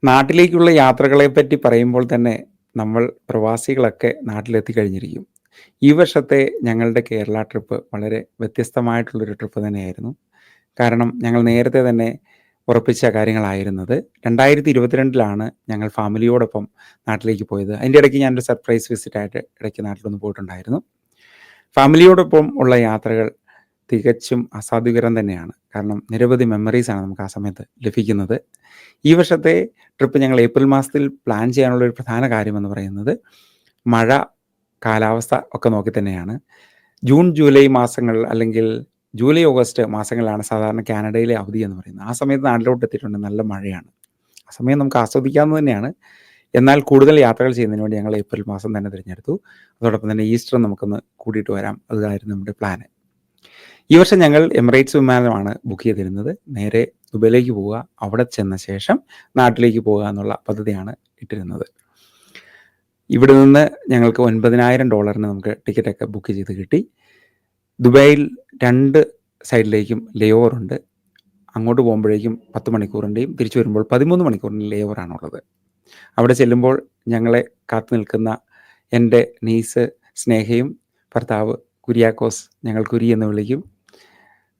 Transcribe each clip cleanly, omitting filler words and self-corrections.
നാട്ടിലേക്കുള്ള യാത്രകളെപ്പറ്റി പറയുമ്പോൾ തന്നെ നമ്മൾ പ്രവാസികളൊക്കെ നാട്ടിലെത്തി കഴിഞ്ഞിരിക്കും. ഈ വർഷത്തെ ഞങ്ങളുടെ കേരള ട്രിപ്പ് വളരെ വ്യത്യസ്തമായിട്ടുള്ളൊരു ട്രിപ്പ് തന്നെയായിരുന്നു. കാരണം ഞങ്ങൾ നേരത്തെ തന്നെ ഉറപ്പിച്ച കാര്യങ്ങളായിരുന്നത്. 2022 ഞങ്ങൾ ഫാമിലിയോടൊപ്പം നാട്ടിലേക്ക് പോയത്. അതിൻ്റെ ഇടയ്ക്ക് ഞാനൊരു സർപ്രൈസ് വിസിറ്റായിട്ട് ഇടയ്ക്ക് നാട്ടിലൊന്ന് പോയിട്ടുണ്ടായിരുന്നു. ഫാമിലിയോടൊപ്പം ഉള്ള യാത്രകൾ തികച്ചും അസാധ്യകരം തന്നെയാണ്. കാരണം നിരവധി മെമ്മറീസാണ് നമുക്ക് ആ സമയത്ത് ലഭിക്കുന്നത്. ഈ വർഷത്തെ ട്രിപ്പ് ഞങ്ങൾ ഏപ്രിൽ മാസത്തിൽ പ്ലാൻ ചെയ്യാനുള്ള ഒരു പ്രധാന കാര്യമെന്ന് പറയുന്നത് മഴ, കാലാവസ്ഥ ഒക്കെ നോക്കി തന്നെയാണ്. ജൂൺ, ജൂലൈ മാസങ്ങൾ അല്ലെങ്കിൽ ജൂലൈ, ഓഗസ്റ്റ് മാസങ്ങളിലാണ് സാധാരണ കാനഡയിലെ അവധി എന്ന് പറയുന്നത്. ആ സമയത്ത് നാട്ടിലോട്ട് എത്തിയിട്ടുണ്ട് നല്ല മഴയാണ്. ആ സമയം നമുക്ക് ആസ്വദിക്കാവുന്നത് തന്നെയാണ്. എന്നാൽ കൂടുതൽ യാത്രകൾ ചെയ്യുന്നതിന് വേണ്ടി ഞങ്ങൾ ഏപ്രിൽ മാസം തന്നെ തിരഞ്ഞെടുത്തു. അതോടൊപ്പം തന്നെ ഈസ്റ്റർ നമുക്കൊന്ന് കൂടിയിട്ട് വരാം. അതായിരുന്നു നമ്മുടെ പ്ലാന്. ഈ വർഷം ഞങ്ങൾ എമിറേറ്റ്സ് വിമാനമാണ് ബുക്ക് ചെയ്തിരുന്നത്. നേരെ ദുബൈയിലേക്ക് പോവുക, അവിടെ ചെന്ന ശേഷം നാട്ടിലേക്ക് പോകുക എന്നുള്ള പദ്ധതിയാണ് ഇട്ടിരുന്നത്. ഇവിടെ നിന്ന് ഞങ്ങൾക്ക് $9,000 നമുക്ക് ടിക്കറ്റൊക്കെ ബുക്ക് ചെയ്ത് കിട്ടി. ദുബായിൽ 2 സൈഡിലേക്കും ലേ ഓവർ ഉണ്ട്. അങ്ങോട്ട് പോകുമ്പോഴേക്കും 10 മണിക്കൂറിൻ്റെയും തിരിച്ചു വരുമ്പോൾ 13 മണിക്കൂറിൻ്റെ ലേ ഓവറാണുള്ളത്. അവിടെ ചെല്ലുമ്പോൾ ഞങ്ങളെ കാത്തു നിൽക്കുന്ന എൻ്റെ നീസ് സ്നേഹയും ഭർത്താവ് കുര്യാക്കോസ്, ഞങ്ങൾ കുരി എന്ന് വിളിക്കും,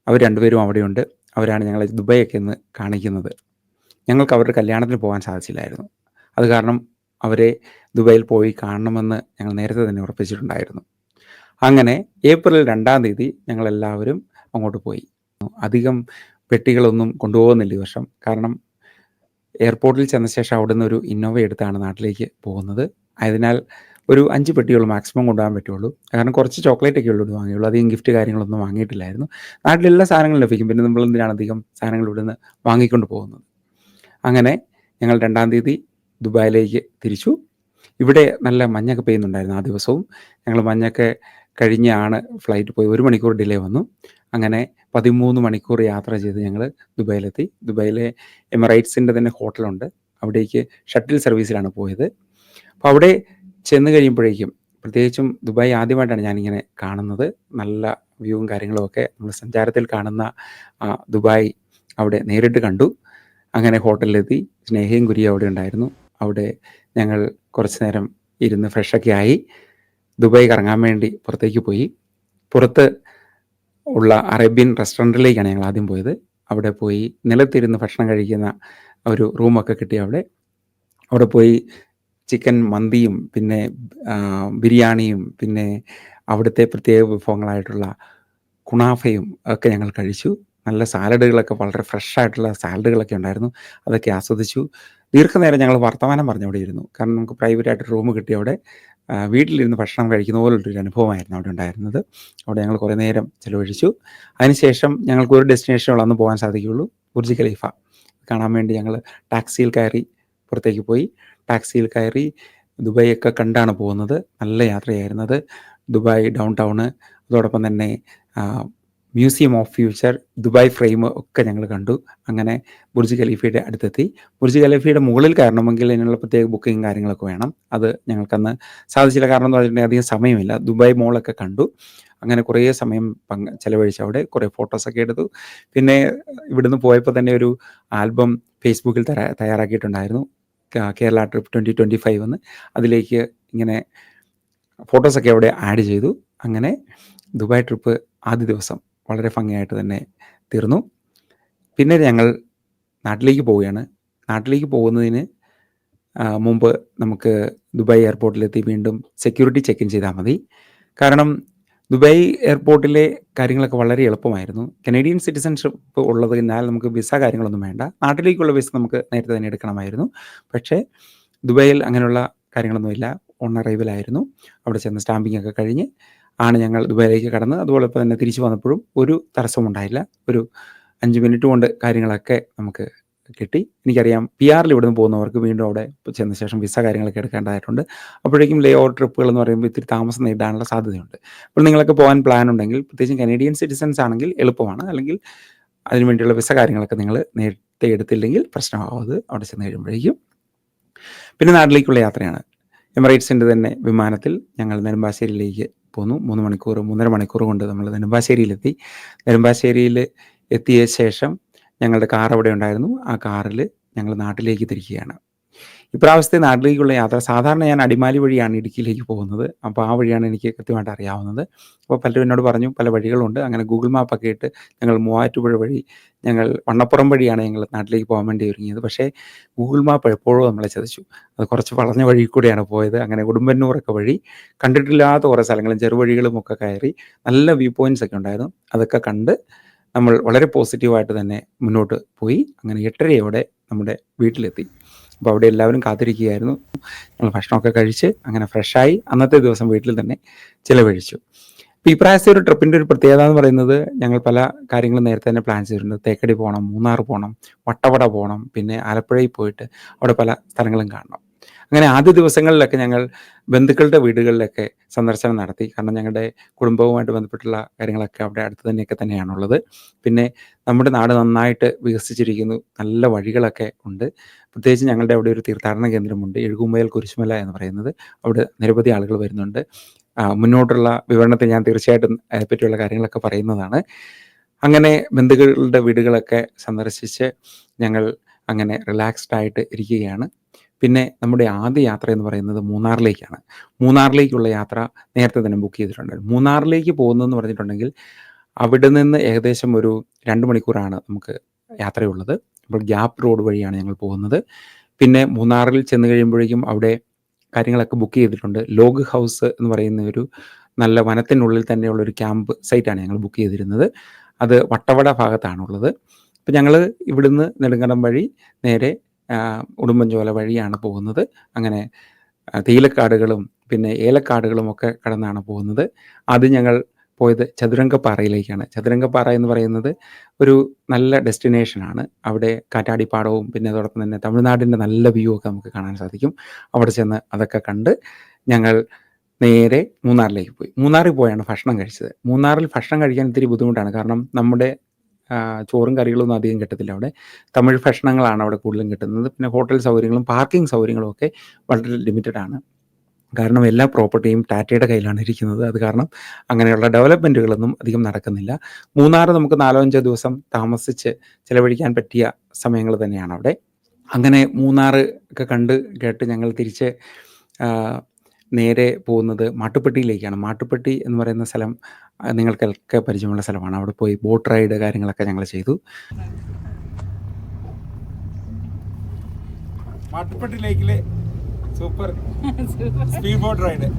അവർ രണ്ടുപേരും അവിടെയുണ്ട്. അവരാണ് ഞങ്ങളെ ദുബായൊക്കെ ഒന്ന് കാണിക്കുന്നത്. ഞങ്ങൾക്ക് അവരുടെ കല്യാണത്തിന് പോകാൻ സാധിച്ചില്ലായിരുന്നു. അത് കാരണം അവരെ ദുബായിൽ പോയി കാണണമെന്ന് ഞങ്ങൾ നേരത്തെ തന്നെ ഉറപ്പിച്ചിട്ടുണ്ടായിരുന്നു. അങ്ങനെ ഏപ്രിൽ 2 ഞങ്ങളെല്ലാവരും അങ്ങോട്ട് പോയി. അധികം പെട്ടികളൊന്നും കൊണ്ടുപോകുന്നില്ല ഈ വർഷം. കാരണം എയർപോർട്ടിൽ ചെന്ന ശേഷം അവിടെ നിന്ന് ഒരു ഇന്നോവ എടുത്താണ് നാട്ടിലേക്ക് പോകുന്നത്. ആയതിനാൽ ഒരു 5 പെട്ടികൾ മാക്സിമം കൊണ്ടുപോകാൻ പറ്റുള്ളൂ. കാരണം കുറച്ച് ചോക്ലേറ്റൊക്കെ ഉള്ളൂ വാങ്ങിയുള്ളൂ. അധികം ഗിഫ്റ്റ് കാര്യങ്ങളൊന്നും വാങ്ങിയിട്ടില്ലായിരുന്നു. നാട്ടിലെല്ലാ സാധനങ്ങളും ലഭിക്കും. പിന്നെ നമ്മൾ എന്തിനാണ് അധികം സാധനങ്ങൾ ഇവിടെ നിന്ന് വാങ്ങിക്കൊണ്ട് പോകുന്നത്. അങ്ങനെ ഞങ്ങൾ 2 ദുബായിലേക്ക് തിരിച്ചു. ഇവിടെ നല്ല മഞ്ഞൊക്കെ പെയ്യുന്നുണ്ടായിരുന്നു ആ ദിവസവും. ഞങ്ങൾ മഞ്ഞൊക്കെ കഴിഞ്ഞാണ് ഫ്ലൈറ്റ് പോയി. 1 മണിക്കൂർ ഡിലേ വന്നു. അങ്ങനെ 13 മണിക്കൂർ യാത്ര ചെയ്ത് ഞങ്ങൾ ദുബായിലെത്തി. ദുബായിലെ എമിറേറ്റ്സിൻ്റെ തന്നെ ഹോട്ടലുണ്ട്. അവിടേക്ക് ഷട്ടിൽ സർവീസിലാണ് പോയത്. അപ്പോൾ അവിടെ ചെന്ന് കഴിയുമ്പോഴേക്കും, പ്രത്യേകിച്ചും ദുബായ് ആദ്യമായിട്ടാണ് ഞാനിങ്ങനെ കാണുന്നത്. നല്ല വ്യൂവും കാര്യങ്ങളും ഒക്കെ നമ്മൾ സഞ്ചാരത്തിൽ കാണുന്ന ദുബായ് അവിടെ നേരിട്ട് കണ്ടു. അങ്ങനെ ഹോട്ടലിലെത്തി. സ്നേഹയും കുരിയും അവിടെ ഉണ്ടായിരുന്നു. അവിടെ ഞങ്ങൾ കുറച്ച് നേരം ഇരുന്ന് ഫ്രഷൊക്കെ ആയി ദുബായ് കറങ്ങാൻ വേണ്ടി പുറത്തേക്ക് പോയി. പുറത്ത് ഉള്ള അറേബ്യൻ റെസ്റ്റോറൻറ്റിലേക്കാണ് ഞങ്ങൾ ആദ്യം പോയത്. അവിടെ പോയി നിലത്തിരുന്ന് ഭക്ഷണം കഴിക്കുന്ന ഒരു റൂമൊക്കെ കിട്ടി. അവിടെ പോയി ചിക്കൻ മന്തിയും പിന്നെ ബിരിയാണിയും പിന്നെ അവിടുത്തെ പ്രത്യേക വിഭവങ്ങളായിട്ടുള്ള കുണാഫയും ഒക്കെ ഞങ്ങൾ കഴിച്ചു. നല്ല സാലഡുകളൊക്കെ, വളരെ ഫ്രഷായിട്ടുള്ള സാലഡുകളൊക്കെ ഉണ്ടായിരുന്നു. അതൊക്കെ ആസ്വദിച്ചു. ദീർഘനേരം ഞങ്ങൾ വർത്തമാനം പറഞ്ഞ് അവിടെ ഇരുന്നു. കാരണം നമുക്ക് പ്രൈവറ്റായിട്ട് റൂം കിട്ടി. അവിടെ വീട്ടിലിരുന്ന് ഭക്ഷണം കഴിക്കുന്ന പോലുള്ളൊരു അനുഭവമായിരുന്നു അവിടെ ഉണ്ടായിരുന്നത്. അവിടെ ഞങ്ങൾ കുറേ നേരം ചിലവഴിച്ചു. അതിനുശേഷം ഞങ്ങൾക്ക് ഒരു ഡെസ്റ്റിനേഷനുള്ള അന്ന് പോകാൻ സാധിക്കുകയുള്ളൂ. ബുർജ് ഖലീഫ കാണാൻ വേണ്ടി ഞങ്ങൾ ടാക്സിയിൽ കയറി പുറത്തേക്ക് പോയി. ടാക്സിയിൽ കയറി ദുബായൊക്കെ കണ്ടാണ് പോകുന്നത്. നല്ല യാത്രയായിരുന്നത്. ദുബായ് ഡൗൺ ടൗണ്, അതോടൊപ്പം തന്നെ museum of future, Dubai frame ഒക്കെ ഞങ്ങൾ കണ്ടു. അങ്ങനെ ബുർജ് ഖലീഫയുടെ അടുത്തെത്തി. ബുർജ് ഖലീഫയുടെ മുകളിൽ കയറണമെങ്കിൽ അതിനുള്ള പ്രത്യേക ബുക്കിങ് കാര്യങ്ങളൊക്കെ വേണം. അത് ഞങ്ങൾക്കന്ന് സാധിച്ചില്ല. കാരണം എന്ന് പറഞ്ഞിട്ടുണ്ടെങ്കിൽ അധികം സമയമില്ല. ദുബായ് മോളൊക്കെ കണ്ടു. അങ്ങനെ കുറേ സമയം ചിലവഴിച്ച് അവിടെ കുറേ ഫോട്ടോസൊക്കെ എടുത്തു. പിന്നെ ഇവിടുന്ന് പോയപ്പോൾ തന്നെ ഒരു ആൽബം ഫേസ്ബുക്കിൽ തയ്യാറാക്കിയിട്ടുണ്ടായിരുന്നു. കേരള ട്രിപ്പ് 2025 എന്ന്. അതിലേക്ക് ഇങ്ങനെ ഫോട്ടോസൊക്കെ അവിടെ ആഡ് ചെയ്തു. അങ്ങനെ ദുബായ് ട്രിപ്പ് ആദ്യ ദിവസം വളരെ ഭംഗിയായിട്ട് തന്നെ തീർന്നു. പിന്നെ ഞങ്ങൾ നാട്ടിലേക്ക് പോവുകയാണ്. നാട്ടിലേക്ക് പോകുന്നതിന് മുമ്പ് നമുക്ക് ദുബായ് എയർപോർട്ടിലെത്തി വീണ്ടും സെക്യൂരിറ്റി ചെക്ക് ഇൻ ചെയ്താൽ മതി. കാരണം ദുബായ് എയർപോർട്ടിലെ കാര്യങ്ങളൊക്കെ വളരെ എളുപ്പമായിരുന്നു. കനേഡിയൻ സിറ്റിസൺഷിപ്പ് ഉള്ളതിനാൽ നമുക്ക് വിസ കാര്യങ്ങളൊന്നും വേണ്ട. നാട്ടിലേക്കുള്ള വിസ നമുക്ക് നേരത്തെ തന്നെ എടുക്കണമായിരുന്നു. പക്ഷേ ദുബായിൽ അങ്ങനെയുള്ള കാര്യങ്ങളൊന്നുമില്ല. ഓൺ അറൈവലായിരുന്നു. അവിടെ ചെന്ന് സ്റ്റാമ്പിംഗ് ഒക്കെ കഴിഞ്ഞ് ആണ് ഞങ്ങൾ ദുബായിലേക്ക് കടന്ന്. അതുപോലെ തന്നെ തിരിച്ചു വന്നപ്പോഴും ഒരു തടസ്സവും ഉണ്ടായില്ല. ഒരു 5 മിനിറ്റ് കൊണ്ട് കാര്യങ്ങളൊക്കെ നമുക്ക് കിട്ടി. എനിക്കറിയാം PR ഇവിടുന്ന് പോകുന്നവർക്ക് വീണ്ടും അവിടെ ചെന്ന ശേഷം വിസ കാര്യങ്ങളൊക്കെ എടുക്കേണ്ടതായിട്ടുണ്ട്. അപ്പോഴേക്കും ലേ ഓവർ ട്രിപ്പുകൾ എന്ന് പറയുമ്പോൾ ഇത്തിരി താമസം നേരിടാനുള്ള സാധ്യതയുണ്ട്. അപ്പോൾ നിങ്ങളൊക്കെ പോകാൻ പ്ലാൻ ഉണ്ടെങ്കിൽ, പ്രത്യേകിച്ചും കനേഡിയൻ സിറ്റിസൺസ് ആണെങ്കിൽ എളുപ്പമാണ്. അല്ലെങ്കിൽ അതിന് വേണ്ടിയുള്ള വിസ കാര്യങ്ങളൊക്കെ നിങ്ങൾ നേരത്തെ എടുത്തില്ലെങ്കിൽ പ്രശ്നമാകും അത് അവിടെ ചെന്ന് കഴിയുമ്പോഴേക്കും. പിന്നെ നാട്ടിലേക്കുള്ള യാത്രയാണ്. എമിറേറ്റ്സിൻ്റെ തന്നെ വിമാനത്തിൽ ഞങ്ങൾ നെടുമ്പാശ്ശേരിയിലേക്ക് പോന്നു. 3.5 മണിക്കൂർ കൊണ്ട് നമ്മൾ നെടുമ്പാശ്ശേരിയിലെത്തി. നെടുമ്പാശ്ശേരിയിൽ എത്തിയ ശേഷം ഞങ്ങളുടെ കാർ അവിടെ ഉണ്ടായിരുന്നു. ആ കാറിൽ ഞങ്ങൾ നാട്ടിലേക്ക് തിരിക്കുകയാണ്. ഇപ്രാവശ്യത്തെ നാട്ടിലേക്കുള്ള യാത്ര സാധാരണ ഞാൻ അടിമാലി വഴിയാണ് ഇടുക്കിയിലേക്ക് പോകുന്നത്. അപ്പോൾ ആ വഴിയാണ് എനിക്ക് കൃത്യമായിട്ട് അറിയാവുന്നത്. അപ്പോൾ പലരും എന്നോട് പറഞ്ഞു പല വഴികളുണ്ട്. അങ്ങനെ ഗൂഗിൾ മാപ്പൊക്കെ ഇട്ട് ഞങ്ങൾ മൂവാറ്റുപുഴ വഴി ഞങ്ങൾ വണ്ണപ്പുറം വഴിയാണ് ഞങ്ങൾ നാട്ടിലേക്ക് പോകാൻ വേണ്ടി ഒരുങ്ങിയത്. പക്ഷേ ഗൂഗിൾ മാപ്പ് എപ്പോഴും നമ്മളെ ചതിച്ചു. അത് കുറച്ച് വളഞ്ഞ വഴി കൂടിയാണ് പോയത്. അങ്ങനെ ഉടുമ്പന്നൂറൊക്കെ വഴി കണ്ടിട്ടില്ലാത്ത കുറേ സ്ഥലങ്ങളും ചെറുവഴികളും ഒക്കെ കയറി നല്ല വ്യൂ പോയിൻറ്റ്സ് ഒക്കെ ഉണ്ടായിരുന്നു. അതൊക്കെ കണ്ട് നമ്മൾ വളരെ പോസിറ്റീവായിട്ട് തന്നെ മുന്നോട്ട് പോയി. അങ്ങനെ 8:30 നമ്മുടെ വീട്ടിലെത്തി. അപ്പോൾ അവിടെ എല്ലാവരും കാത്തിരിക്കുകയായിരുന്നു. ഞങ്ങൾ ഭക്ഷണമൊക്കെ കഴിച്ച് അങ്ങനെ ഫ്രഷായി അന്നത്തെ ദിവസം വീട്ടിൽ തന്നെ ചിലവഴിച്ചു. ഇപ്പോൾ ഇപ്രാവശ്യത്തെ ഒരു ട്രിപ്പിൻ്റെ ഒരു പ്രത്യേകത എന്ന് പറയുന്നത് ഞങ്ങൾ പല കാര്യങ്ങളും നേരത്തെ തന്നെ പ്ലാൻ ചെയ്തിട്ടുണ്ട്. തേക്കടി പോകണം, മൂന്നാർ പോകണം, വട്ടവട പോകണം, പിന്നെ ആലപ്പുഴയിൽ പോയിട്ട് അവിടെ പല സ്ഥലങ്ങളും കാണണം. അങ്ങനെ ആദ്യ ദിവസങ്ങളിലൊക്കെ ഞങ്ങൾ ബന്ധുക്കളുടെ വീടുകളിലൊക്കെ സന്ദർശനം നടത്തി. കാരണം ഞങ്ങളുടെ കുടുംബവുമായിട്ട് ബന്ധപ്പെട്ടുള്ള കാര്യങ്ങളൊക്കെ അവിടെ അടുത്ത് തന്നെയാണുള്ളത്. പിന്നെ നമ്മുടെ നാട് നന്നായിട്ട് വികസിച്ചിരിക്കുന്നു. നല്ല വഴികളൊക്കെ ഉണ്ട്. പ്രത്യേകിച്ച് ഞങ്ങളുടെ അവിടെ ഒരു തീർത്ഥാടന കേന്ദ്രമുണ്ട്, എഴുകുമ്പയൽ കുരിശുമല എന്ന് പറയുന്നത്. അവിടെ നിരവധി ആളുകൾ വരുന്നുണ്ട്. മുന്നോട്ടുള്ള വിവരണത്തിൽ ഞാൻ തീർച്ചയായിട്ടും അതിനെപ്പറ്റിയുള്ള കാര്യങ്ങളൊക്കെ പറയുന്നതാണ്. അങ്ങനെ ബന്ധുക്കളുടെ വീടുകളൊക്കെ സന്ദർശിച്ച് ഞങ്ങൾ അങ്ങനെ റിലാക്സ്ഡ് ആയിട്ട് ഇരിക്കുകയാണ്. പിന്നെ നമ്മുടെ ആദ്യ യാത്ര എന്ന് പറയുന്നത് മൂന്നാറിലേക്കാണ്. മൂന്നാറിലേക്കുള്ള യാത്ര നേരത്തെ തന്നെ ബുക്ക് ചെയ്തിട്ടുണ്ട്. മൂന്നാറിലേക്ക് പോകുന്നതെന്ന് പറഞ്ഞിട്ടുണ്ടെങ്കിൽ അവിടെ നിന്ന് ഏകദേശം ഒരു 2 മണിക്കൂറാണ് നമുക്ക് യാത്രയുള്ളത്. അപ്പോൾ ഗ്യാപ്പ് റോഡ് വഴിയാണ് ഞങ്ങൾ പോകുന്നത്. പിന്നെ മൂന്നാറിൽ ചെന്ന് കഴിയുമ്പോഴേക്കും അവിടെ കാര്യങ്ങളൊക്കെ ബുക്ക് ചെയ്തിട്ടുണ്ട്. ലോഗ് ഹൗസ് എന്ന് പറയുന്ന ഒരു നല്ല വനത്തിനുള്ളിൽ തന്നെയുള്ള ഒരു ക്യാമ്പ് സൈറ്റാണ് ഞങ്ങൾ ബുക്ക് ചെയ്തിരുന്നത്. അത് വട്ടവട ഭാഗത്താണുള്ളത്. അപ്പം ഞങ്ങൾ ഇവിടുന്ന് നെടുങ്കണ്ടം വഴി നേരെ ഉടുമ്പൻചോല വഴിയാണ് പോകുന്നത്. അങ്ങനെ തേയിലക്കാടുകളും പിന്നെ ഏലക്കാടുകളും ഒക്കെ കടന്നാണ് പോകുന്നത്. ആദ്യം ഞങ്ങൾ പോയത് ചതുരംഗപ്പാറയിലേക്കാണ്. ചതുരംഗപ്പാറ എന്ന് പറയുന്നത് ഒരു നല്ല ഡെസ്റ്റിനേഷനാണ്. അവിടെ കാറ്റാടിപ്പാടവും പിന്നെ അതോടൊപ്പം തന്നെ തമിഴ്നാടിൻ്റെ നല്ല വ്യൂ ഒക്കെ നമുക്ക് കാണാൻ സാധിക്കും. അവിടെ ചെന്ന് അതൊക്കെ കണ്ട് ഞങ്ങൾ നേരെ മൂന്നാറിലേക്ക് പോയി. മൂന്നാറിൽ പോയാണ് ഭക്ഷണം കഴിച്ചത്. മൂന്നാറിൽ ഭക്ഷണം കഴിക്കാൻ ഇത്തിരി ബുദ്ധിമുട്ടാണ്. കാരണം നമ്മുടെ ചോറും കറികളൊന്നും അധികം കിട്ടത്തില്ല അവിടെ. തമിഴ് ഭക്ഷണങ്ങളാണ് അവിടെ കൂടുതലും കിട്ടുന്നത്. പിന്നെ ഹോട്ടൽ സൗകര്യങ്ങളും പാർക്കിംഗ് സൗകര്യങ്ങളും ഒക്കെ വളരെ ലിമിറ്റഡ് ആണ്. കാരണം എല്ലാ പ്രോപ്പർട്ടിയും ടാറ്റയുടെ കയ്യിലാണ് ഇരിക്കുന്നത്. അത് കാരണം അങ്ങനെയുള്ള ഡെവലപ്മെൻറ്റുകളൊന്നും അധികം നടക്കുന്നില്ല. മൂന്നാർ നമുക്ക് 4-5 ദിവസം താമസിച്ച് ചിലവഴിക്കാൻ പറ്റിയ സമയങ്ങൾ തന്നെയാണ് അവിടെ. അങ്ങനെ മൂന്നാർ ഒക്കെ കണ്ട് കേട്ട് ഞങ്ങൾ തിരിച്ച് നേരെ പോകുന്നത് മാട്ടുപ്പെട്ടിയിലേക്കാണ്. മാട്ടുപ്പെട്ടി എന്ന് പറയുന്ന സ്ഥലം നിങ്ങൾക്കൊക്കെ പരിചയമുള്ള സ്ഥലമാണ്. അവിടെ പോയി ബോട്ട് റൈഡ് കാര്യങ്ങളൊക്കെ ഞങ്ങൾ ചെയ്തു. മാട്ടുപ്പെട്ടി ലേക്കിലെ സൂപ്പർ സ്പീഡ് ബോട്ട് റൈഡ്.